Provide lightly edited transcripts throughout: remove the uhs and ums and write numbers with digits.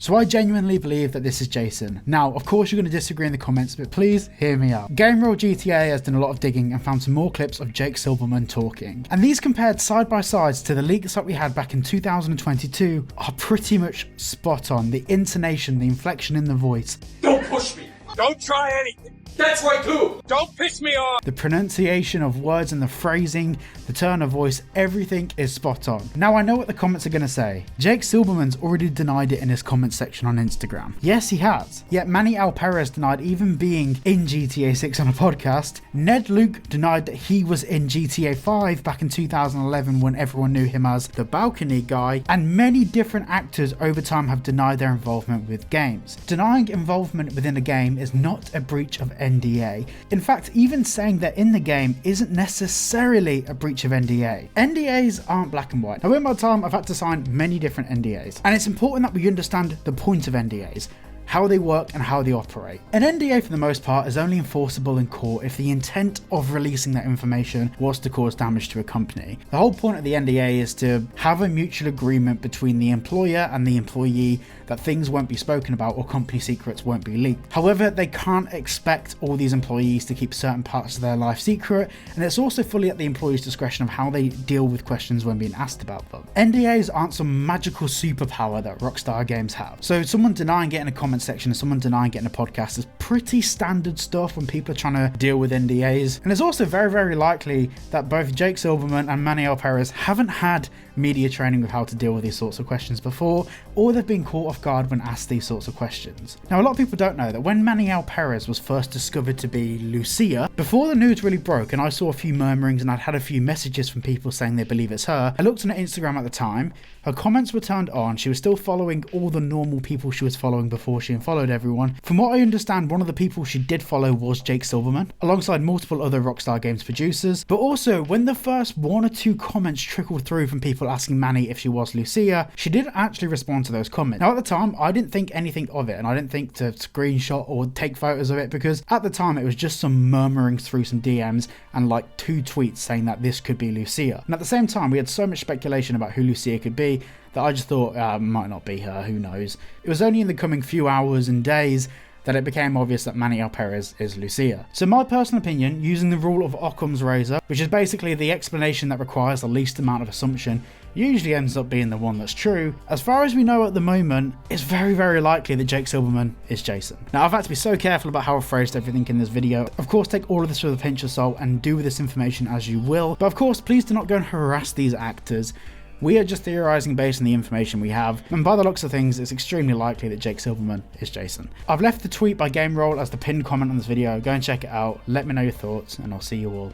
So I genuinely believe that this is Jason. Now, of course you're going to disagree in the comments, but please hear me out. Game Roll GTA has done a lot of digging and found some more clips of Jake Silverman talking. And these compared side by side to the leaks that we had back in 2022 are pretty much spot on. The intonation, the inflection in the voice. Don't push me. Don't try anything. That's right too. Don't piss me off. The pronunciation of words and the phrasing, the tone of voice, everything is spot on. Now I know what the comments are going to say. Jake Silverman's already denied it in his comment section on Instagram. Yes, he has. Yet Manny Alperez denied even being in GTA 6 on a podcast. Ned Luke denied that he was in GTA 5 back in 2011 when everyone knew him as the balcony guy. And many different actors over time have denied their involvement with games. Denying involvement within a game is not a breach of NDA. In fact, even saying they're in the game isn't necessarily a breach of NDA. NDAs aren't black and white. Now in my time, I've had to sign many different NDAs, and it's important that we understand the point of NDAs, how they work and how they operate. An NDA for the most part is only enforceable in court if the intent of releasing that information was to cause damage to a company. The whole point of the NDA is to have a mutual agreement between the employer and the employee that things won't be spoken about or company secrets won't be leaked. However, they can't expect all these employees to keep certain parts of their life secret, and it's also fully at the employee's discretion of how they deal with questions when being asked about them. NDAs aren't some magical superpower that Rockstar Games have. So someone denying it in a comment section and someone denying it in a podcast is pretty standard stuff when people are trying to deal with NDAs. And it's also very, very likely that both Jake Silverman and Manny Alperez haven't had media training with how to deal with these sorts of questions before, or they've been caught off guard when asked these sorts of questions. Now, a lot of people don't know that when Manny Alperez was first discovered to be Lucia, before the news really broke and I saw a few murmurings and I'd had a few messages from people saying they believe it's her, I looked on her Instagram at the time, her comments were turned on, she was still following all the normal people she was following before she unfollowed everyone. From what I understand, one of the people she did follow was Jake Silverman, alongside multiple other Rockstar Games producers. But also, when the first one or two comments trickled through from people asking Manny if she was Lucia, she did actually respond to those comments. Now at the time, I didn't think anything of it, and I didn't think to screenshot or take photos of it, because at the time it was just some murmurings through some DMs and like 2 tweets saying that this could be Lucia. And at the same time, we had so much speculation about who Lucia could be that I just thought might not be her, who knows. It was only in the coming few hours and days that it became obvious that Manny Alperez is Lucia. So my personal opinion, using the rule of Occam's razor, which is basically the explanation that requires the least amount of assumption, usually ends up being the one that's true. As far as we know at the moment, it's very, very likely that Jake Silverman is Jason. Now I've had to be so careful about how I've phrased everything in this video. Of course, take all of this with a pinch of salt and do with this information as you will. But of course, please do not go and harass these actors. We are just theorising based on the information we have, and by the looks of things, it's extremely likely that Jake Silverman is Jason. I've left the tweet by Game Roll as the pinned comment on this video. Go and check it out, let me know your thoughts, and I'll see you all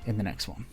in the next one.